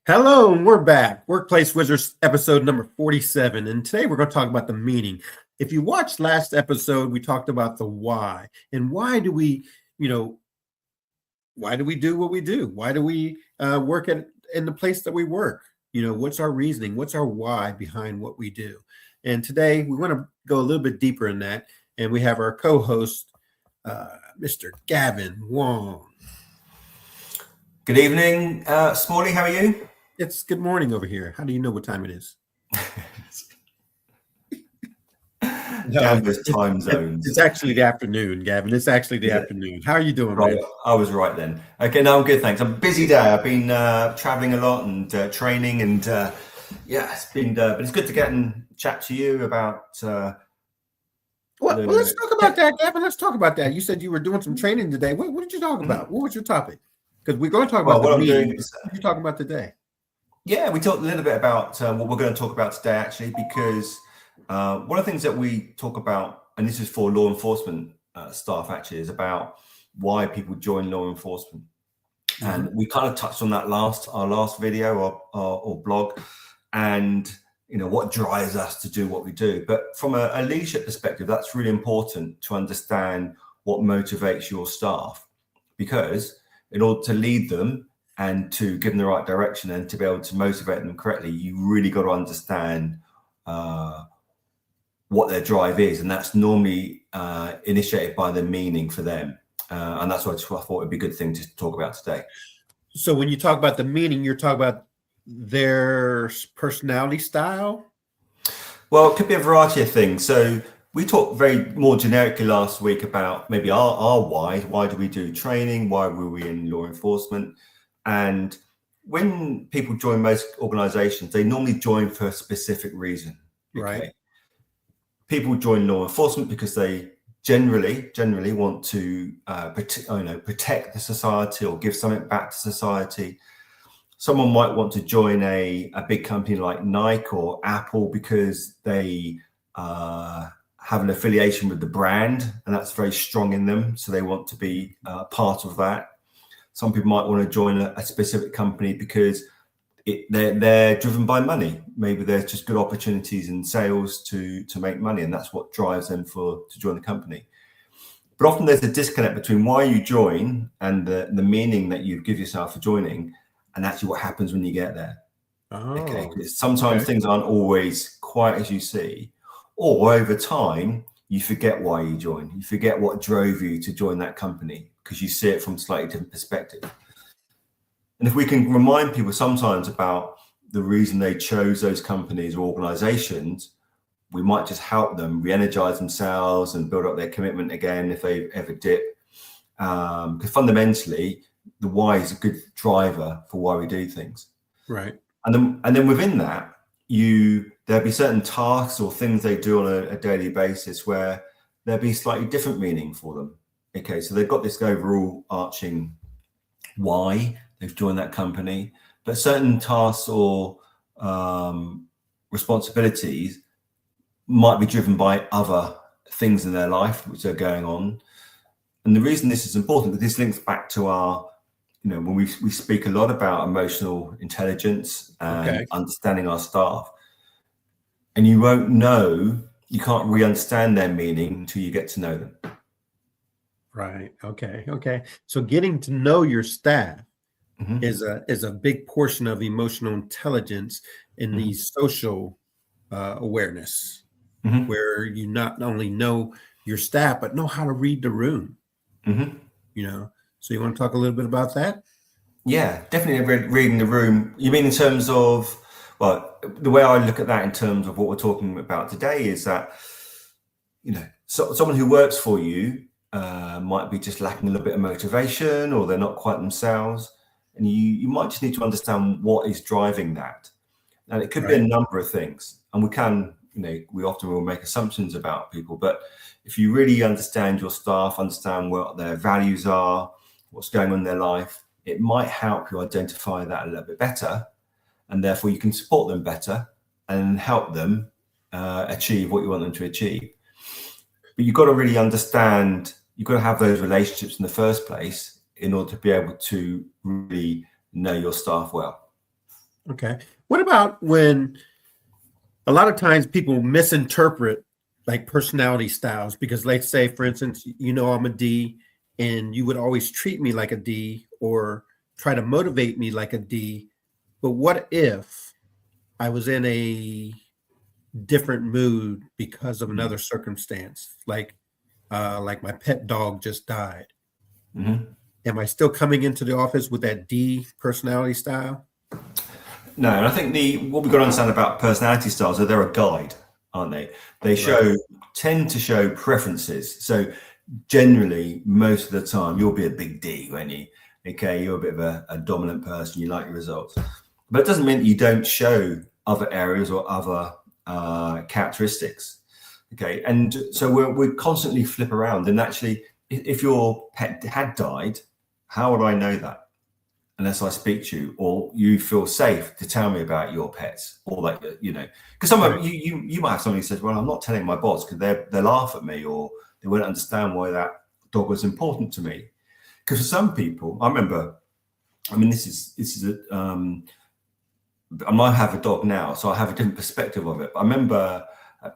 Hello, and we're back. Workplace Wizards episode number 47. And today we're going to talk about the meaning. If you watched last episode, we talked about the why. And why do we, why do we do what we do? Why do we work in the place that we work? What's our reasoning? What's our why behind what we do? And today we want to go a little bit deeper in that. And we have our co-host, Mr. Gavin Wong. Good evening, Smalley. How are you? It's good morning over here. How do you know what time it is? Danvers time zones. It's actually the afternoon, Gavin. It's actually the afternoon. How are you doing, right, man? I was right then. Okay, no, I'm good, thanks. I'm a busy day. I've been traveling a lot and training, and it's been. But it's good to get and chat to you about. Well, let's talk about that, Gavin. Let's talk about that. You said you were doing some training today. What did you talk about? What was your topic? Because we're going to talk about what I'm doing. What are you talking about today? Yeah, we talked a little bit about what we're going to talk about today, actually, because one of the things that we talk about, and this is for law enforcement staff, actually, is about why people join law enforcement. Mm-hmm. And we kind of touched on that our last video or blog, and what drives us to do what we do. But from a leadership perspective, that's really important to understand what motivates your staff, because in order to lead them and to give them the right direction and to be able to motivate them correctly, you really got to understand what their drive is. And that's normally initiated by the meaning for them. And that's what I thought would be a good thing to talk about today. So when you talk about the meaning, you're talking about their personality style? Well, it could be a variety of things. So we talked very more generically last week about maybe our why. Why do we do training? Why were we in law enforcement? And when people join most organizations, they normally join for a specific reason. Okay? Right. People join law enforcement because they generally want to protect the society or give something back to society. Someone might want to join a big company like Nike or Apple because they have an affiliation with the brand, and that's very strong in them. So they want to be part of that. Some people might want to join a specific company because they're driven by money. Maybe there's just good opportunities in sales to make money, and that's what drives them to join the company. But often there's a disconnect between why you join and the meaning that you give yourself for joining, and actually what happens when you get there. Okay, because sometimes things aren't always quite as you see, or over time you forget why you joined. You forget what drove you to join that company because you see it from a slightly different perspective. And if we can remind people sometimes about the reason they chose those companies or organizations, we might just help them re-energize themselves and build up their commitment again if they ever dip. Because fundamentally, the why is a good driver for why we do things. Right. And then within that, there'll be certain tasks or things they do on a daily basis where there'll be slightly different meaning for them. Okay, so they've got this overall arching why they've joined that company, but certain tasks or responsibilities might be driven by other things in their life which are going on. And the reason this is important, because this links back to our, when we speak a lot about emotional intelligence and understanding our staff, and you can't really understand their meaning until you get to know them. Right. Okay. So getting to know your staff is a big portion of emotional intelligence in the social awareness, where you not only know your staff, but know how to read the room. So you want to talk a little bit about that? Yeah, definitely reading the room. You mean in terms of, well, the way I look at that in terms of what we're talking about today is that, someone who works for you might be just lacking a little bit of motivation, or they're not quite themselves. And you might just need to understand what is driving that. And it could be a number of things. And we often will make assumptions about people, but if you really understand your staff, understand what their values are, what's going on in their life, it might help you identify that a little bit better. And therefore you can support them better and help them achieve what you want them to achieve. But you've got to really understand, you've got to have those relationships in the first place in order to be able to really know your staff well. Okay. What about when a lot of times people misinterpret like personality styles? Because let's say, for instance, I'm a D and you would always treat me like a D or try to motivate me like a D. But what if I was in a different mood because of another circumstance, like my pet dog just died? Mm-hmm. Am I still coming into the office with that D personality style? No, and I think what we've got to understand about personality styles is they're a guide, aren't they? They tend to show preferences. So generally, most of the time, you'll be a big D, won't you? Okay, you're a bit of a dominant person. You like your results, but it doesn't mean that you don't show other areas or other characteristics. Okay, and so we constantly flip around. And actually, if your pet had died, how would I know that? Unless I speak to you, or you feel safe to tell me about your pets, or like, because some of you might have somebody who says, well, I'm not telling my boss because they'll laugh at me, or they won't understand why that dog was important to me. Because for some people, I remember, I might have a dog now, so I have a different perspective of it. But I remember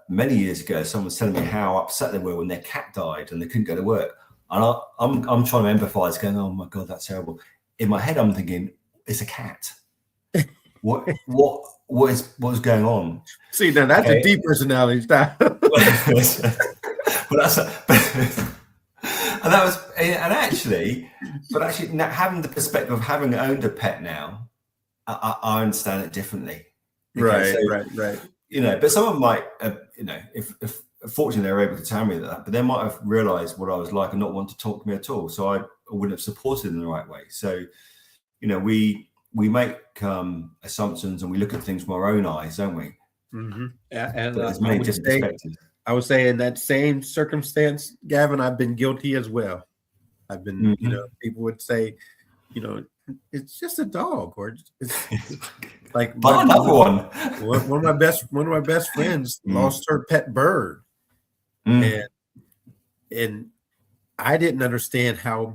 many years ago, someone was telling me how upset they were when their cat died and they couldn't go to work. And I'm trying to empathize, going, oh my God, that's terrible. In my head, I'm thinking, it's a cat. What is going on? See, now that's a deep personality style. Actually, now, having the perspective of having owned a pet now, I understand it differently. Okay, right. But someone might, if fortunately they were able to tell me that, but they might have realized what I was like and not want to talk to me at all. So I wouldn't have supported in the right way. So, we make assumptions and we look at things from our own eyes, don't we? Mm-hmm. And there's many different perspectives. I would say in that same circumstance, Gavin, I've been guilty as well. I've been, people would say, it's just a dog, or it's like another one. One of my best friends lost her pet bird, and I didn't understand how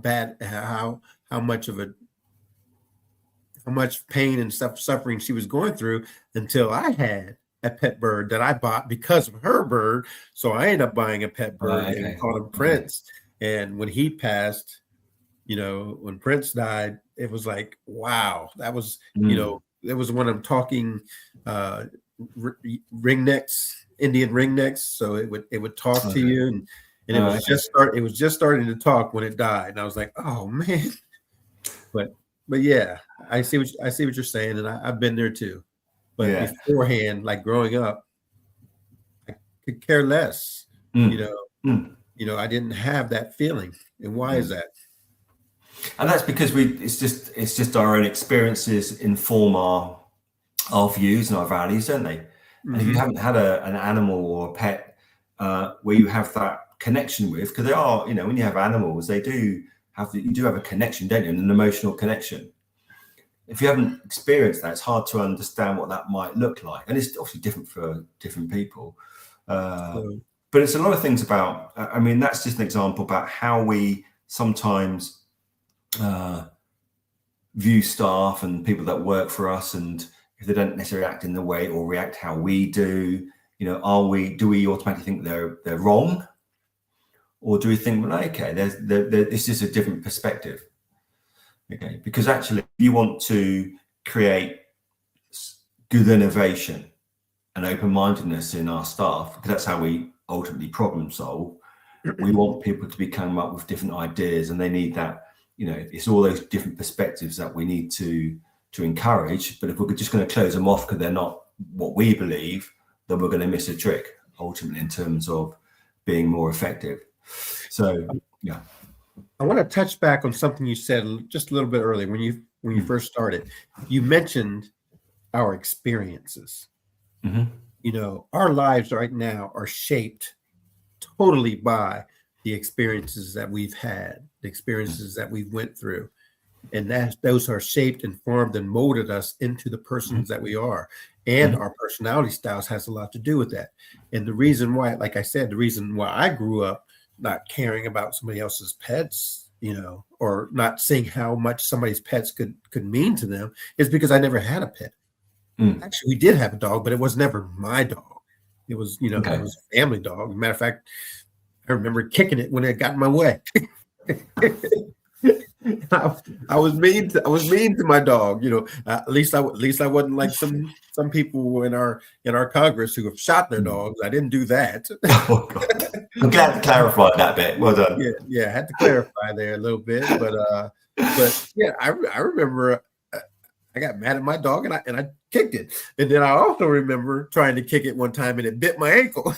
much pain and suffering she was going through until I had a pet bird that I bought because of her bird. So I ended up buying a pet bird and called him Prince. And when he passed, when Prince died, it was like, wow, that was, it was one of them talking ringnecks, Indian ringnecks. So it would talk to you, and it was just starting to talk when it died. And I was like, oh man. But yeah, I see what you're saying, and I've been there too. But beforehand, like growing up, I could care less. I didn't have that feeling. And why is that? And that's because it's just our own experiences inform our views and our values, don't they? And if you haven't had an animal or a pet where you have that connection with, because they are, when you have animals, you do have a connection, don't you? An emotional connection. If you haven't experienced that, it's hard to understand what that might look like. And it's obviously different for different people. But it's a lot of things about, that's just an example about how we sometimes view staff and people that work for us, and if they don't necessarily act in the way or react how we do, do we automatically think they're wrong? Or do we think, well, okay, it's just a different perspective? Okay, because actually, if you want to create good innovation and open-mindedness in our staff, because that's how we ultimately problem solve, we want people to be coming up with different ideas, and they need that. It's all those different perspectives that we need to encourage. But if we're just going to close them off because they're not what we believe, then we're going to miss a trick ultimately in terms of being more effective. So, yeah. I want to touch back on something you said just a little bit earlier when you first started. You mentioned our experiences. Our lives right now are shaped totally by the experiences that we've had, the experiences that we've went through. And those are shaped and formed and molded us into the persons that we are. And our personality styles has a lot to do with that. And the reason why, like I said, the reason why I grew up not caring about somebody else's pets, or not seeing how much somebody's pets could mean to them, is because I never had a pet. Actually, we did have a dog, but it was never my dog. It was, it Okay. was a family dog. Matter of fact, I remember kicking it when it got in my way. I was mean to my dog. At least I wasn't like some people in our Congress who have shot their dogs. I didn't do that. Oh, God. I'm glad to clarify that bit. Well done. Yeah, I had to clarify there a little bit, but yeah, I remember I got mad at my dog and I kicked it, and then I also remember trying to kick it one time and it bit my ankle.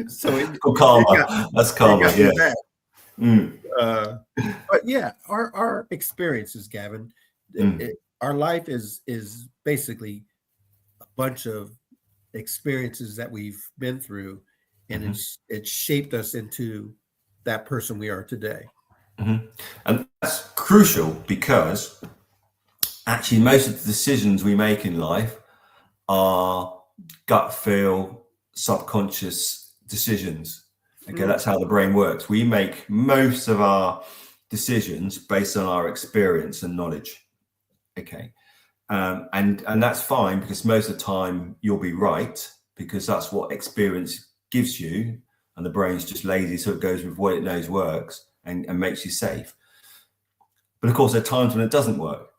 So karma. That's karma. Yeah. But yeah, our experiences, Gavin, our life is basically a bunch of experiences that we've been through, and it's shaped us into that person we are today. And that's crucial because actually most of the decisions we make in life are gut feel, subconscious decisions. Okay, that's how the brain works. We make most of our decisions based on our experience and knowledge. Okay, and that's fine because most of the time you'll be right because that's what experience gives you, and the brain's just lazy, so it goes with what it knows works and makes you safe. But of course, there are times when it doesn't work,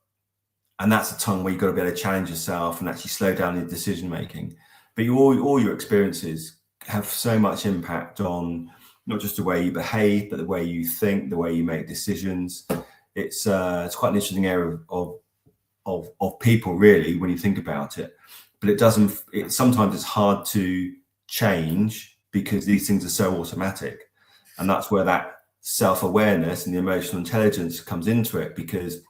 and that's a time where you've got to be able to challenge yourself and actually slow down your decision making. But all your experiences have so much impact on not just the way you behave, but the way you think, the way you make decisions. It's quite an interesting area of people, really, when you think about it. But sometimes it's hard to change because these things are so automatic, and that's where that self-awareness and the emotional intelligence comes into it. Because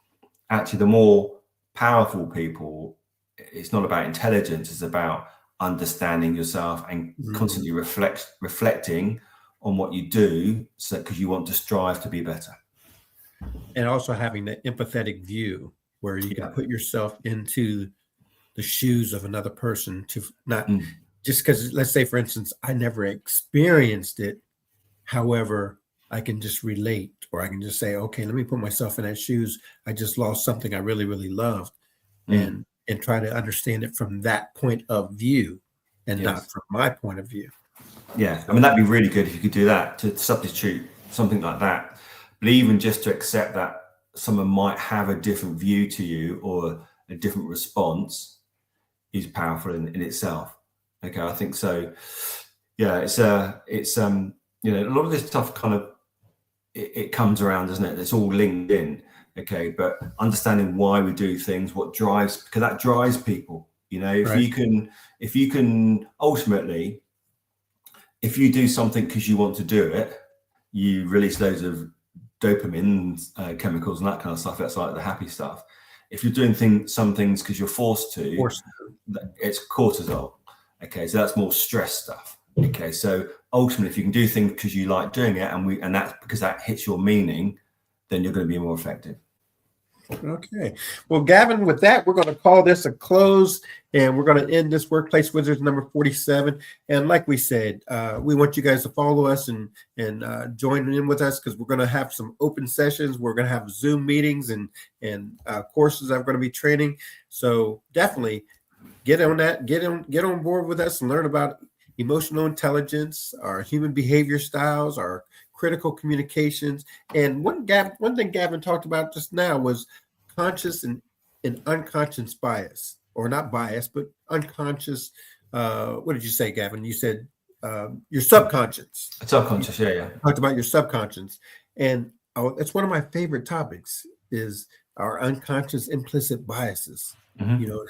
actually, the more powerful people, it's not about intelligence; it's about understanding yourself and constantly reflecting on what you do, so because you want to strive to be better. And also having that empathetic view where you can put yourself into the shoes of another person, to not just because, let's say, for instance, I never experienced it. However, I can just relate, or I can just say, okay, let me put myself in that shoes. I just lost something I really, really loved, and try to understand it from that point of view and not from my point of view. Yeah, I mean, that'd be really good if you could do that, to substitute something like that. But even just to accept that someone might have a different view to you or a different response is powerful in itself. Okay, I think so. Yeah, it's a lot of this stuff kind of it comes around, doesn't it? It's all linked in. Okay, but understanding why we do things, because that drives people. If you can ultimately, if you do something because you want to do it, you release loads of dopamine chemicals and that kind of stuff. That's like the happy stuff. If you're doing some things because you're forced to, it's cortisol. Okay, so that's more stress stuff. Okay, so ultimately, if you can do things because you like doing it, and that's because that hits your meaning, then you're going to be more effective. Okay. Well, Gavin, with that, we're going to call this a close, and we're going to end this Workplace Wizards number 47. And like we said, we want you guys to follow us and join in with us, because we're going to have some open sessions. We're going to have Zoom meetings and courses I'm going to be training. So definitely get on that, get on board with us and learn about emotional intelligence, our human behavior styles, our critical communications. And one thing Gavin talked about just now was conscious and unconscious bias, or not bias, but unconscious. What did you say, Gavin? You said your subconscious. Subconscious, yeah. Talked about your subconscious. And it's one of my favorite topics, is our unconscious implicit biases.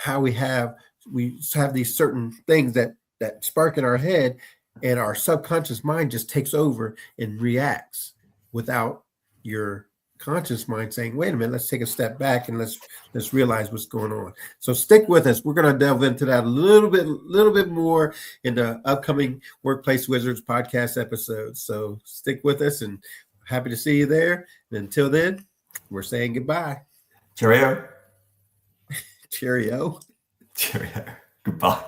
How we have these certain things that spark in our head, and our subconscious mind just takes over and reacts without your conscious mind saying, wait a minute, let's take a step back and let's realize what's going on. So stick with us. We're going to delve into that a little bit more in the upcoming Workplace Wizards podcast episodes. So stick with us, and happy to see you there. And until then, we're saying goodbye. Cheerio. Cheerio. Cheerio. Goodbye.